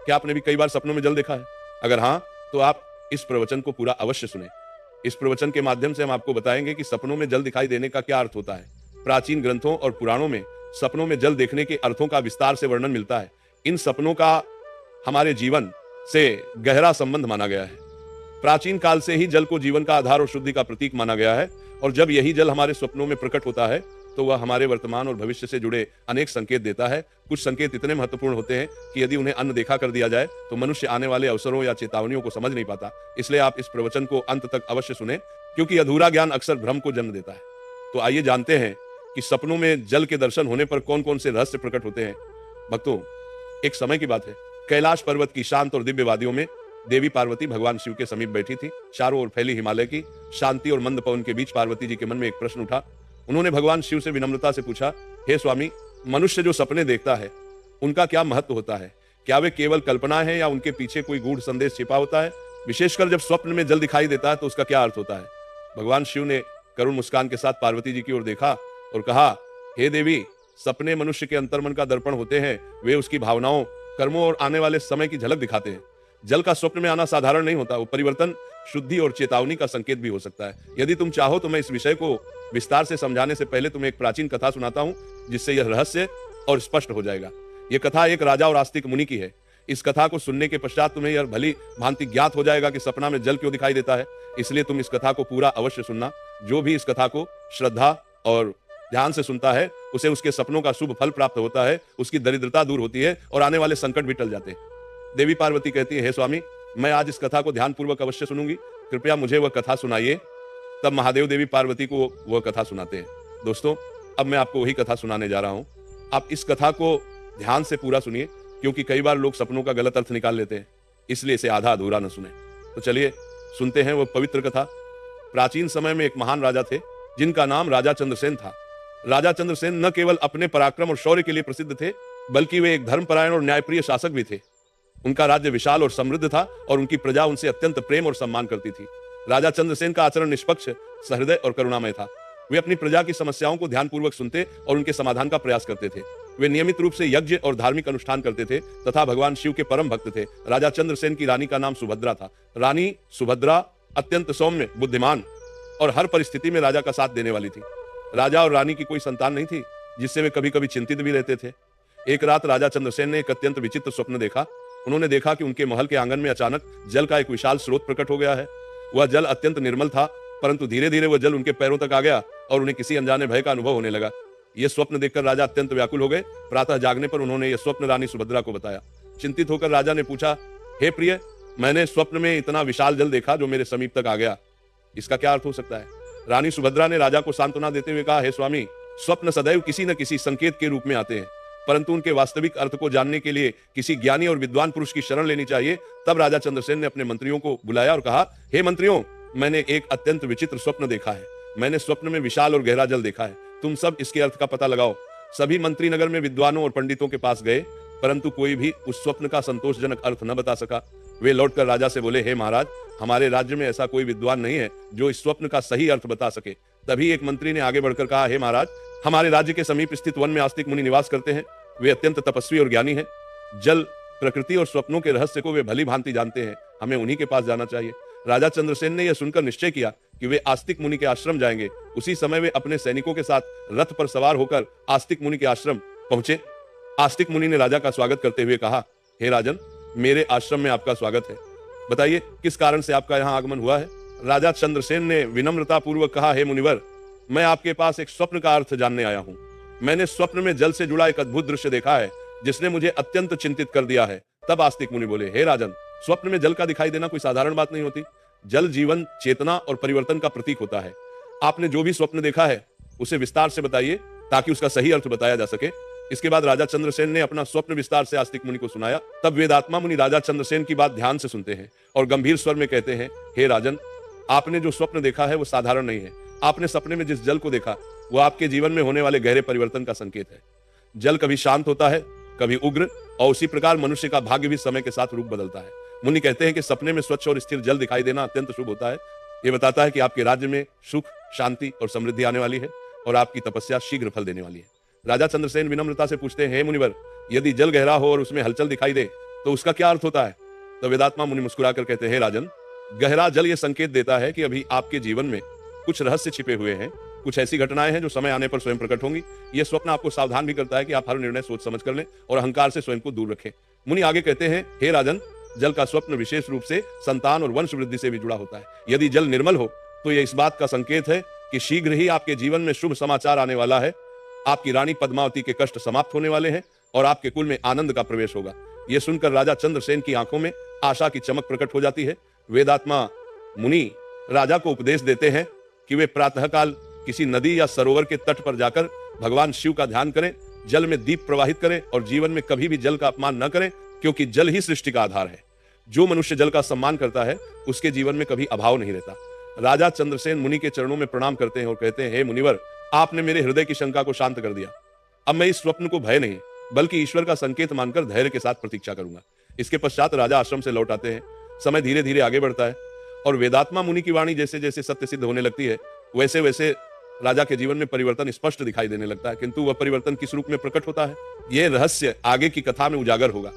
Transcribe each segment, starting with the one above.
क्या आपने भी कई बार सपनों में जल देखा है? अगर हाँ, तो आप इस प्रवचन को पूरा अवश्य सुने। इस प्रवचन के माध्यम से हम आपको बताएंगे कि सपनों में जल दिखाई देने का क्या अर्थ होता है। प्राचीन ग्रंथों और पुराणों में सपनों में जल देखने के अर्थों का विस्तार से वर्णन मिलता है। इन सपनों का हमारे जीवन से गहरा संबंध माना गया है। प्राचीन काल से ही जल को जीवन का आधार और शुद्धि का प्रतीक माना गया है, और जब यही जल हमारे स्वप्नों में प्रकट होता है तो वह हमारे वर्तमान और भविष्य से जुड़े अनेक संकेत देता है। कुछ संकेत इतने महत्वपूर्ण होते हैं कि यदि उन्हें अनदेखा कर दिया जाए तो मनुष्य आने वाले अवसरों या चेतावनियों को समझ नहीं पाता। इसलिए आप इस प्रवचन को अंत तक अवश्य सुने, क्योंकि अधूरा ज्ञान अक्सर भ्रम को जन्म देता है। तो आइए जानते हैं कि सपनों में जल के दर्शन होने पर कौन कौन से रहस्य प्रकट होते हैं। भक्तों, एक समय की बात है, कैलाश पर्वत की शांत और दिव्य वादियों में देवी पार्वती भगवान शिव के समीप बैठी थी। चारों ओर फैली हिमालय की शांति और मंद पवन के बीच पार्वती जी के मन में एक प्रश्न उठा। उन्होंने भगवान शिव से विनम्रता से पूछा, हे स्वामी, मनुष्य जो सपने देखता है उनका क्या महत्व होता है? क्या वे केवल कल्पना है या उनके पीछे कोई गूढ़ संदेश छिपा होता है? विशेषकर जब स्वप्न में जल दिखाई देता है तो उसका क्या अर्थ होता है? भगवान शिव ने करुण मुस्कान के साथ पार्वती जी की ओर देखा और कहा, हे देवी, सपने मनुष्य के अंतर्मन का दर्पण होते हैं। वे उसकी भावनाओं, कर्मों और आने वाले समय की झलक दिखाते हैं। जल का स्वप्न में आना साधारण नहीं होता, वो परिवर्तन, शुद्धि और चेतावनी का संकेत भी हो सकता है। यदि तुम चाहो तो मैं इस विषय को विस्तार से समझाने से पहले तुम्हें एक प्राचीन कथा सुनाता हूं, जिससे यह रहस्य और स्पष्ट हो जाएगा। यह कथा एक राजा और आस्तिक मुनि की है। इस कथा को सुनने के पश्चात तुम्हें यह भली भांति ज्ञात हो जाएगा कि सपना में जल क्यों दिखाई देता है। इसलिए तुम इस कथा को पूरा अवश्य सुनना। जो भी इस कथा को श्रद्धा और ध्यान से सुनता है उसे उसके सपनों का शुभ फल प्राप्त होता है, उसकी दरिद्रता दूर होती है और आने वाले संकट भी टल जाते हैं। देवी पार्वती कहती है, हे स्वामी, मैं आज इस कथा को ध्यान पूर्वक अवश्य सुनूंगी, कृपया मुझे वह कथा सुनाइए। तब महादेव देवी पार्वती को वह कथा सुनाते हैं। दोस्तों, अब मैं आपको वही कथा सुनाने जा रहा हूं। आप इस कथा को ध्यान से पूरा सुनिए, क्योंकि कई बार लोग सपनों का गलत अर्थ निकाल लेते हैं, इसलिए इसे आधा अधूरा न सुने। तो चलिए सुनते हैं वह पवित्र कथा। प्राचीन समय में एक महान राजा थे जिनका नाम राजा चंद्रसेन था। राजा चंद्रसेन न केवल अपने पराक्रम और शौर्य के लिए प्रसिद्ध थे, बल्कि वे एक धर्मपरायण और न्यायप्रिय शासक भी थे। उनका राज्य विशाल और समृद्ध था और उनकी प्रजा उनसे अत्यंत प्रेम और सम्मान करती थी। राजा चंद्रसेन का आचरण निष्पक्ष, सहृदय और करुणामय था। वे अपनी प्रजा की समस्याओं को ध्यानपूर्वक सुनते और उनके समाधान का प्रयास करते थे। वे नियमित रूप से यज्ञ और धार्मिक अनुष्ठान करते थे तथा भगवान शिव के परम भक्त थे। राजा चंद्रसेन की रानी का नाम सुभद्रा था। रानी सुभद्रा अत्यंत सौम्य, बुद्धिमान और हर परिस्थिति में राजा का साथ देने वाली थी। राजा और रानी की कोई संतान नहीं थी, जिससे वे कभी कभी चिंतित भी रहते थे। एक रात राजा चंद्रसेन ने एक अत्यंत विचित्र स्वप्न देखा। उन्होंने देखा कि उनके महल के आंगन में अचानक जल का एक विशाल स्रोत प्रकट हो गया है। वह जल अत्यंत निर्मल था, परंतु धीरे धीरे वह जल उनके पैरों तक आ गया और उन्हें किसी अनजाने भय का अनुभव होने लगा। यह स्वप्न देखकर राजा अत्यंत व्याकुल हो गए। प्रातः जागने पर उन्होंने यह स्वप्न रानी सुभद्रा को बताया। चिंतित होकर राजा ने पूछा, हे प्रिय, मैंने स्वप्न में इतना विशाल जल देखा जो मेरे समीप तक आ गया, इसका क्या अर्थ हो सकता है? रानी सुभद्रा ने राजा को सांत्वना देते हुए कहा, हे स्वामी, स्वप्न सदैव किसी न किसी संकेत के रूप में आते हैं, परंतु उनके वास्तविक अर्थ को जानने के लिए किसी ज्ञानी और विद्वान पुरुष की शरण लेनी चाहिए। तब राजा चंद्रसेन ने अपने मंत्रियों को बुलाया और कहा, हे मंत्रियों, मैंने एक अत्यंत विचित्र स्वप्न देखा है। मैंने स्वप्न में विशाल और गहरा जल देखा है। तुम सब इसके अर्थ का पता लगाओ। सभी मंत्री नगर में विद्वानों और पंडितों के पास गए, परंतु कोई भी उस स्वप्न का संतोषजनक अर्थ न बता सका। वे लौटकर राजा से बोले, हे महाराज, हमारे राज्य में ऐसा कोई विद्वान नहीं है जो इस स्वप्न का सही अर्थ बता सके। तभी एक मंत्री ने आगे बढ़कर कहा, हे महाराज, हमारे राज्य के समीप स्थित वन में आस्तिक मुनि निवास करते हैं। वे अत्यंत तपस्वी और ज्ञानी हैं। जल, प्रकृति और स्वप्नों के रहस्य को वे भली भांति जानते हैं। हमें उन्हीं के पास जाना चाहिए। राजा चंद्रसेन ने यह सुनकर निश्चय किया कि वे आस्तिक मुनि के आश्रम जाएंगे। उसी समय वे अपने सैनिकों के साथ रथ पर सवार होकर आस्तिक मुनि के आश्रम पहुंचे। आस्तिक मुनि ने राजा का स्वागत करते हुए कहा, हे राजन, मेरे आश्रम में आपका स्वागत है। बताइए, किस कारण से आपका यहाँ आगमन हुआ है? राजा चंद्रसेन ने विनम्रता पूर्वक कहा, हे मुनिवर, मैं आपके पास एक स्वप्न का अर्थ जानने आया हूँ। मैंने स्वप्न में जल से जुड़ा एक अद्भुत दृश्य देखा है जिसने मुझे अत्यंत चिंतित कर दिया है। तब आस्तिक मुनि बोले, हे राजन, स्वप्न में जल का दिखाई देना कोई साधारण बात नहीं होती। जल जीवन, चेतना और परिवर्तन का प्रतीक होता है। आपने जो भी स्वप्न देखा है उसे विस्तार से बताइए ताकि उसका सही अर्थ बताया जा सके। इसके बाद राजा चंद्रसेन ने अपना स्वप्न विस्तार से आस्तिक मुनि को सुनाया। तब वेदात्मा मुनि राजा चंद्रसेन की बात ध्यान से सुनते हैं और गंभीर स्वर में कहते हैं, हे राजन, आपने जो स्वप्न देखा है वो साधारण नहीं है। आपने सपने में जिस जल को देखा वो आपके जीवन में होने वाले गहरे परिवर्तन का संकेत है। जल कभी शांत होता है, कभी उग्र, और उसी प्रकार मनुष्य का भाग्य भी समय के साथ रूप बदलता है। मुनि कहते हैं कि सपने में स्वच्छ और स्थिर जल दिखाई देना अत्यंत शुभ होता है। ये बताता है कि आपके राज्य में सुख, शांति और समृद्धि आने वाली है और आपकी तपस्या शीघ्र फल देने वाली है। राजा चंद्रसेन विनम्रता से पूछते हैं, हे मुनिवर, यदि जल गहरा हो और उसमें हलचल दिखाई दे तो उसका क्या अर्थ होता है? तो वेदात्मा मुनि मुस्कुराकर कहते हैं, हे राजन, गहरा जल ये संकेत देता है कि अभी आपके जीवन में कुछ रहस्य छिपे हुए हैं, कुछ ऐसी घटनाएं हैं जो समय आने पर स्वयं प्रकट होंगी। यह स्वप्न आपको सावधान भी करता है कि आप हर निर्णय सोच समझ कर लें और अहंकार से स्वयं को दूर रखें। मुनि आगे कहते हैं, हे राजन, जल का स्वप्न विशेष रूप से संतान और वंश वृद्धि से भी जुड़ा होता है। यदि जल निर्मल हो तो यह इस बात का संकेत है कि शीघ्र ही आपके जीवन में शुभ समाचार आने वाला है। आपकी रानी पद्मावती के कष्ट समाप्त होने वाले हैं और आपके कुल में आनंद का प्रवेश होगा। यह सुनकर राजा चंद्रसेन की आंखों में आशा की चमक प्रकट हो जाती है। वेदात्मा मुनि राजा को उपदेश देते हैं कि वे प्रातःकाल किसी नदी या सरोवर के तट पर जाकर भगवान शिव का ध्यान करें, जल में दीप प्रवाहित करें और जीवन में कभी भी जल का अपमान न करें, क्योंकि जल ही सृष्टि का आधार है। जो मनुष्य जल का सम्मान करता है उसके जीवन में कभी अभाव नहीं रहता। राजा चंद्रसेन मुनि के चरणों में प्रणाम करते हैं और कहते हैं, हे मुनिवर, आपने मेरे हृदय की शंका को शांत कर दिया। अब मैं इस स्वप्न को भय नहीं बल्कि ईश्वर का संकेत मानकर धैर्य के साथ प्रतीक्षा करूंगा। इसके पश्चात राजा आश्रम से लौट आते हैं। समय धीरे धीरे आगे बढ़ता है और वेदात्मा मुनि की वाणी जैसे जैसे सत्य सिद्ध होने लगती है, वैसे वैसे राजा के जीवन में परिवर्तन स्पष्ट दिखाई देने लगता है। किंतु वह परिवर्तन किस रूप में प्रकट होता है, यह रहस्य आगे की कथा में उजागर होगा।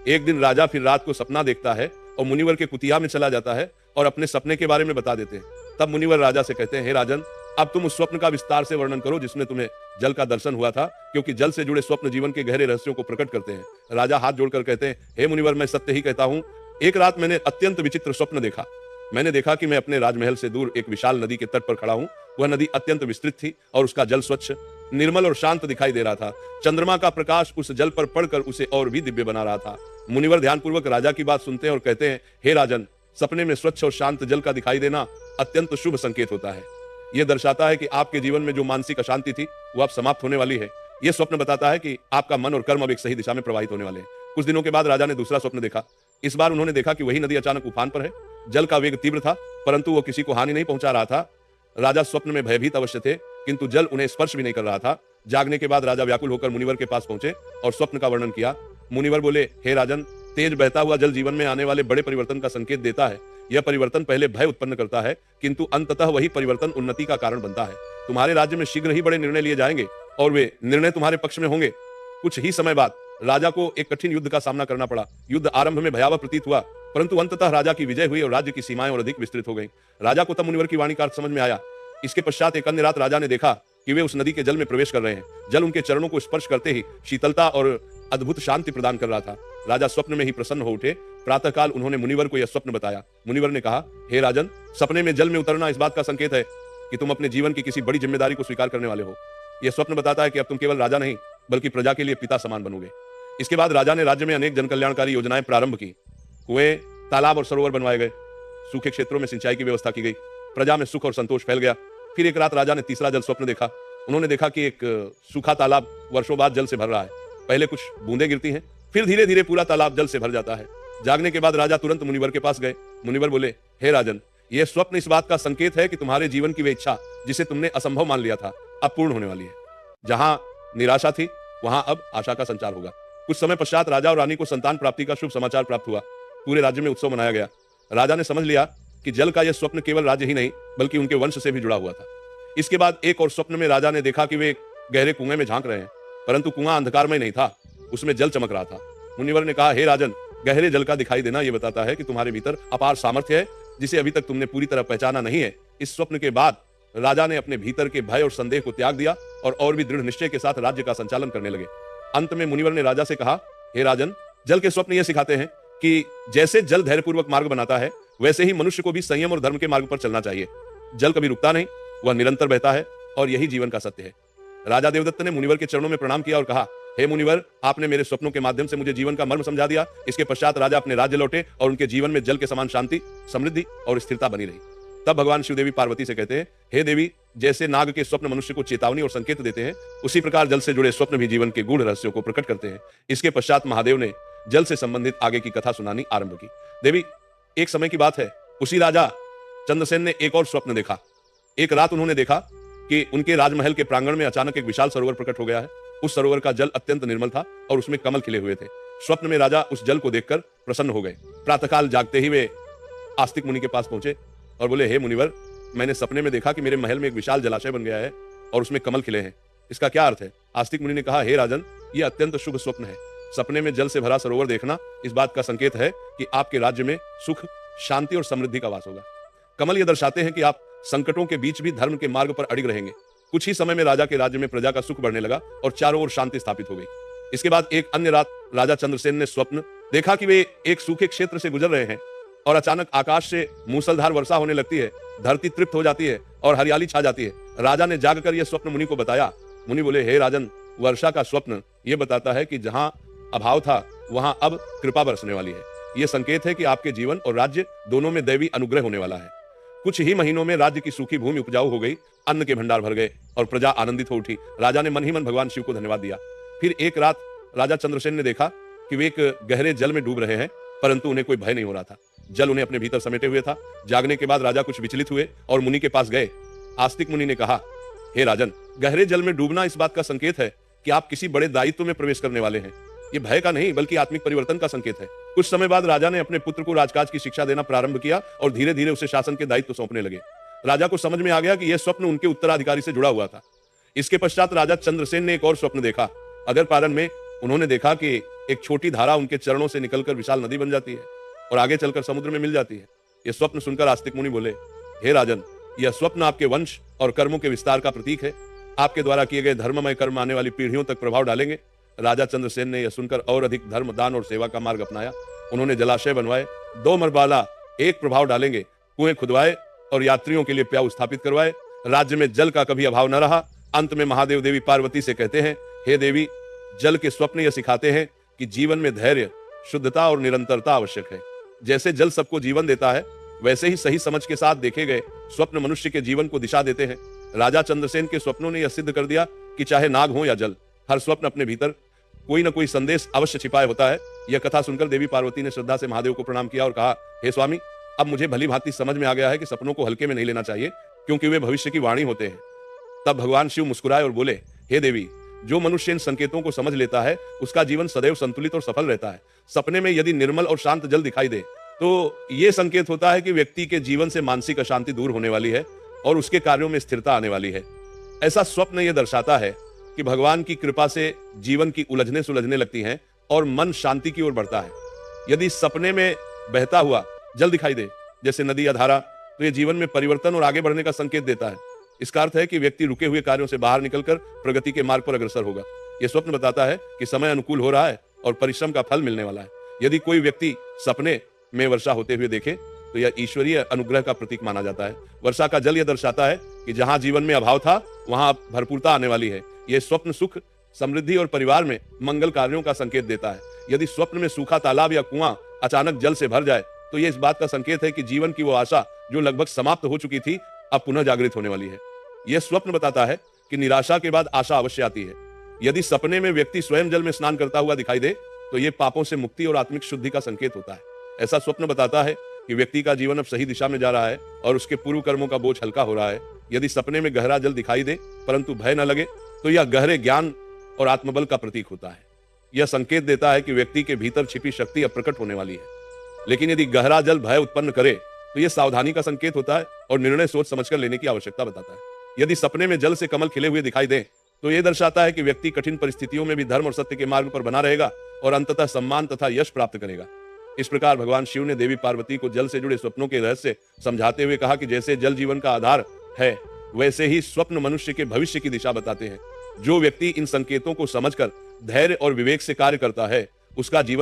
एक दिन राजा फिर रात को सपना देखता है और मुनिवर के कुटिया में चला जाता है और अपने सपने के बारे में बता देते हैं। तब मुनिवर राजा से कहते हैं, हे राजन, अब तुम उस स्वप्न का विस्तार से वर्णन करो जिसमें तुम्हें जल का दर्शन हुआ था, क्योंकि जल से जुड़े स्वप्न जीवन के गहरे रहस्यों को प्रकट करते हैं। राजा हाथ जोड़कर कहते हैं, हे मुनिवर, मैं सत्य ही कहता हूं। एक रात मैंने अत्यंत विचित्र स्वप्न देखा। मैंने देखा कि मैं अपने राजमहल से दूर एक विशाल नदी के तट पर खड़ा हूं। वह नदी अत्यंत विस्तृत थी और उसका जल स्वच्छ, निर्मल और शांत दिखाई दे रहा था। चंद्रमा का प्रकाश उस जल पर पड़कर उसे और भी दिव्य बना रहा था। मुनिवर ध्यानपूर्वक राजा की बात सुनते हैं और कहते हैं, हे राजन, सपने में स्वच्छ और शांत जल का दिखाई देना अत्यंत शुभ संकेत होता है। यह दर्शाता है कि आपके जीवन में जो मानसिक अशांति थी वो अब समाप्त होने वाली है। यह स्वप्न बताता है कि आपका मन और कर्म अब एक सही दिशा में प्रवाहित होने वाले हैं। कुछ दिनों के बाद राजा ने दूसरा स्वप्न देखा। इस बार उन्होंने देखा कि वही नदी अचानक उफान पर है। जल का वेग तीव्र था, परंतु वो किसी को हानि नहीं पहुंचा रहा था। राजा स्वप्न में भयभीत अवश्य थे, किंतु जल उन्हें स्पर्श भी नहीं कर रहा था। जागने के बाद राजा व्याकुल होकर मुनिवर के पास पहुंचे और स्वप्न का वर्णन किया। मुनिवर बोले, हे राजन, तेज बहता हुआ जल जीवन में आने वाले बड़े परिवर्तन का संकेत देता है। यह परिवर्तन पहले भय उत्पन्न करता है, किंतु अंततः वही परिवर्तन उन्नति का कारण बनता है। तुम्हारे राज्य में शीघ्र ही बड़े निर्णय लिए जाएंगे और वे निर्णय तुम्हारे पक्ष में होंगे। कुछ ही समय बाद राजा को एक कठिन युद्ध का सामना करना पड़ा। युद्ध आरंभ में भयावह प्रतीत हुआ, परंतु अंततः राजा की विजय हुई और राज्य की सीमाएं और अधिक विस्तृत हो गईं। राजा को तब मुनिवर की वाणी का अर्थ समझ में आया। इसके पश्चात एक अन्य रात राजा ने देखा कि वे उस नदी के जल में प्रवेश कर रहे हैं। जल उनके चरणों को स्पर्श करते ही शीतलता और अद्भुत शांति प्रदान कर रहा था। राजा स्वप्न में ही प्रसन्न हो उठे। प्रातःकाल उन्होंने मुनिवर को यह स्वप्न बताया। मुनिवर ने कहा, हे राजन, सपने में जल में उतरना इस बात का संकेत है कि तुम अपने जीवन की किसी बड़ी जिम्मेदारी को स्वीकार करने वाले हो। यह स्वप्न बताता है कि अब तुम केवल राजा नहीं बल्कि प्रजा के लिए पिता समान बनोगे। इसके बाद राजा ने राज्य में अनेक जनकल्याणकारी योजनाएं प्रारंभ की। कुएं, तालाब और सरोवर बनवाए गए। सूखे क्षेत्रों में सिंचाई की व्यवस्था की गई। प्रजा में सुख और संतोष फैल गया। फिर एक रात राजा ने तीसरा जल स्वप्न देखा। उन्होंने देखा कि एक सूखा तालाब वर्षों बाद जल से भर रहा है। पहले कुछ बूंदें गिरती हैं, फिर धीरे धीरे पूरा तालाब जल से भर जाता है। जागने के बाद राजा तुरंत मुनिवर के पास गए। मुनिवर बोले, हे राजन, यह स्वप्न इस बात का संकेत है कि तुम्हारे जीवन की वे इच्छा जिसे तुमने असंभव मान लिया था अब पूर्ण होने वाली है। जहां निराशा थी वहां अब आशा का संचार होगा। कुछ समय पश्चात राजा और रानी को संतान प्राप्ति का शुभ समाचार प्राप्त हुआ। पूरे राज्य में उत्सव मनाया गया। राजा ने समझ लिया कि जल का यह स्वप्न केवल राज्य ही नहीं बल्कि उनके वंश से भी जुड़ा हुआ था। इसके बाद एक और स्वप्न में राजा ने देखा कि वे गहरे कुएं में झांक रहे हैं, परंतु कुआं अंधकारमय नहीं था, उसमें जल चमक रहा था। मुनिवर ने कहा, हे राजन, गहरे जल का दिखाई देना यह बताता है कि तुम्हारे भीतर अपार सामर्थ्य है जिसे अभी तक तुमने पूरी तरह पहचाना नहीं है। इस स्वप्न के बाद राजा ने अपने भीतर के भय और संदेह को त्याग दिया और भी दृढ़ निश्चय के साथ राज्य का संचालन करने लगे। अंत में मुनिवर ने राजा से कहा, हे राजन, जल के स्वप्न यह सिखाते हैं कि जैसे जल धैर्यपूर्वक मार्ग बनाता है, वैसे ही मनुष्य को भी संयम और धर्म के मार्ग पर चलना चाहिए। जल कभी रुकता नहीं, वह निरंतर बहता है और यही जीवन का सत्य है। राजा देवदत्त ने मुनिवर के चरणों में प्रणाम किया और कहा, हे मुनिवर, आपने मेरे स्वप्नों के माध्यम से मुझे जीवन का मर्म समझा दिया। इसके पश्चात राजा अपने राज्य लौटे और उनके जीवन में जल के समान शांति, समृद्धि और स्थिरता बनी रही। तब भगवान शिवदेवी पार्वती से कहते हैं, हे देवी, जैसे नाग के स्वप्न मनुष्य को चेतावनी और संकेत देते हैं, उसी प्रकार जल से जुड़े स्वप्न भी जीवन के गूढ़ रहस्यों को प्रकट करते हैं। इसके पश्चात महादेव ने जल से संबंधित आगे की कथा सुनानी आरंभ की। देवी, एक समय की बात है, उसी राजा चंद्रसेन ने एक और स्वप्न देखा। एक रात उन्होंने देखा कि उनके राजमहल के प्रांगण में अचानक एक विशाल सरोवर प्रकट हो गया है। उस सरोवर का जल अत्यंत निर्मल था और उसमें कमल खिले हुए थे। स्वप्न में राजा उस जल को देखकर प्रसन्न हो गए। प्रातःकाल जागते ही वे आस्तिक मुनि के पास पहुंचे और बोले, हे मुनिवर, मैंने सपने में देखा कि मेरे महल में एक विशाल जलाशय बन गया है और उसमें कमल खिले हैं। इसका क्या अर्थ है? आस्तिक मुनि ने कहा, हे राजन, यह अत्यंत शुभ स्वप्न है। सपने में जल से भरा सरोवर देखना इस बात का संकेत है कि आपके राज्य में सुख, शांति और समृद्धि का वास होगा। कमल ये दर्शाते हैं कि आप संकटों के बीच भी धर्म के मार्ग पर अडिग रहेंगे। कुछ ही समय में राजा के राज्य में प्रजा का सुख बढ़ने लगा और चारों ओर शांति स्थापित हो गई। इसके बाद एक अन्य रात राजा चंद्रसेन ने स्वप्न देखा कि वे एक सूखे क्षेत्र से गुजर रहे हैं और अचानक आकाश से मूसलधार वर्षा होने लगती है, धरती तृप्त हो जाती है और हरियाली छा जाती है। राजा ने जागकर यह स्वप्न मुनि को बताया। मुनि बोले, हे राजन, वर्षा का स्वप्न यह बताता है कि जहां अभाव था वहां अब कृपा बरसने वाली है। यह संकेत है कि आपके जीवन और राज्य दोनों में दैवी अनुग्रह होने वाला है। कुछ ही महीनों में राज्य की सूखी भूमि उपजाऊ हो गई, अन्न के भंडार भर गए और प्रजा आनंदित हो उठी। राजा ने मन ही मन भगवान शिव को धन्यवाद दिया। फिर एक रात राजा चंद्रसेन ने देखा कि वे एक गहरे जल में डूब रहे हैं, परंतु उन्हें कोई भय नहीं हो रहा था। जल उन्हें अपने भीतर समेटे हुए था। जागने के बाद राजा कुछ विचलित हुए और मुनि के पास गए। आस्तिक मुनि ने कहा, हे राजन, गहरे जल में डूबना इस बात का संकेत है कि आप किसी बड़े दायित्व में प्रवेश करने वाले हैं। ये भय का नहीं बल्कि आत्मिक परिवर्तन का संकेत है। कुछ समय बाद राजा ने अपने पुत्र को राजकाज की शिक्षा देना प्रारंभ किया और धीरे धीरे उसे शासन के दायित्व सौंपने लगे। राजा को समझ में आ गया कि यह स्वप्न उनके उत्तराधिकारी से जुड़ा हुआ था। इसके पश्चात राजा चंद्रसेन ने एक और स्वप्न देखा। अगर पारण में उन्होंने देखा कि एक छोटी धारा उनके चरणों से निकलकर विशाल नदी बन जाती है और आगे चलकर समुद्र में मिल जाती है। यह स्वप्न सुनकर आस्तिक मुनि बोले, हे राजन, यह स्वप्न आपके वंश और कर्मों के विस्तार का प्रतीक है। आपके द्वारा किए गए धर्ममय कर्म आने वाली पीढ़ियों तक प्रभाव डालेंगे। राजा चंद्रसेन ने यह सुनकर और अधिक धर्म, दान और सेवा का मार्ग अपनाया। उन्होंने जलाशय बनवाए, 2 मरबाला एक प्रभाव डालेंगे, कुएं खुदवाए और यात्रियों के लिए प्याऊ स्थापित करवाए। राज्य में जल का कभी अभाव न रहा। अंत में महादेव देवी पार्वती से कहते हैं, हे देवी, जल के स्वप्न यह सिखाते हैं कि जीवन में धैर्य, शुद्धता और निरंतरता आवश्यक है। जैसे जल सबको जीवन देता है, वैसे ही सही समझ के साथ देखे गए स्वप्न मनुष्य के जीवन को दिशा देते हैं। राजा चंद्रसेन के स्वप्नों ने यह सिद्ध कर दिया कि चाहे नाग हो या जल, हर स्वप्न अपने भीतर कोई न कोई संदेश अवश्य छिपाए होता है। यह कथा सुनकर देवी पार्वती ने श्रद्धा से महादेव को प्रणाम किया और कहा, हे स्वामी, अब मुझे भली भांति समझ में आ गया है कि सपनों को हल्के में नहीं लेना चाहिए, क्योंकि वे भविष्य की वाणी होते हैं। तब भगवान शिव मुस्कुराए और बोले, हे देवी, जो मनुष्य इन संकेतों को समझ लेता है उसका जीवन सदैव संतुलित और सफल रहता है। सपने में यदि निर्मल और शांत जल दिखाई दे तो यह संकेत होता है कि व्यक्ति के जीवन से मानसिक अशांति दूर होने वाली है और उसके कार्यों में स्थिरता आने वाली है। ऐसा स्वप्न यह दर्शाता है कि भगवान की कृपा से जीवन की उलझने सुलझने लगती हैं और मन शांति की ओर बढ़ता है। यदि सपने में बहता हुआ जल दिखाई दे, जैसे नदी या धारा, तो यह जीवन में परिवर्तन और आगे बढ़ने का संकेत देता है। इसका अर्थ है कि व्यक्ति रुके हुए कार्यों से बाहर निकलकर प्रगति के मार्ग पर अग्रसर होगा। यह स्वप्न बताता है कि समय अनुकूल हो रहा है और परिश्रम का फल मिलने वाला है। यदि कोई व्यक्ति सपने में वर्षा होते हुए देखे तो यह ईश्वरीय अनुग्रह का प्रतीक माना जाता है। वर्षा का जल यह दर्शाता है कि जहां जीवन में अभाव था वहां भरपूरता आने वाली है। यह स्वप्न सुख, समृद्धि और परिवार में मंगल कार्यों का संकेत देता है। यदि स्वप्न में सूखा तालाब या कुआं अचानक जल से भर जाए तो यह इस बात का संकेत है कि जीवन की वो आशा जो लगभग समाप्त हो चुकी थी अब पुनः जागृत होने वाली है। यह स्वप्न बताता है कि निराशा के बाद आशा अवश्य आती है। यदि सपने में व्यक्ति स्वयं जल में स्नान करता हुआ दिखाई दे तो यह पापों से मुक्ति और आत्मिक शुद्धि का संकेत होता है। ऐसा स्वप्न बताता है कि व्यक्ति का जीवन अब सही दिशा में जा रहा है और उसके पूर्व कर्मों का बोझ हल्का हो रहा है। यदि सपने में गहरा जल दिखाई दे परंतु भय न लगे तो यह गहरे ज्ञान और आत्मबल का प्रतीक होता है। यह संकेत देता है कि व्यक्ति के भीतर छिपी शक्ति अब प्रकट होने वाली है। लेकिन यदि गहरा जल भय उत्पन्न करे तो यह सावधानी का संकेत होता है और निर्णय सोच समझकर लेने की आवश्यकता बताता है। यदि सपने में जल से कमल खिले हुए दिखाई दे तो यह दर्शाता है कि व्यक्ति कठिन परिस्थितियों में भी धर्म और सत्य के मार्ग पर बना रहेगा और अंततः सम्मान तथा यश प्राप्त करेगा। इस प्रकार भगवान शिव ने देवी पार्वती को जल से जुड़े स्वप्नों के रहस्य समझाते हुए कहा कि जैसे जल जीवन का आधार है, वैसे ही स्वप्न मनुष्य के भविष्य की दिशा बताते हैं। जो व्यक्ति इन संकेतों को समझकर धैर्य और विवेक से कार्य करता है उसका जीवन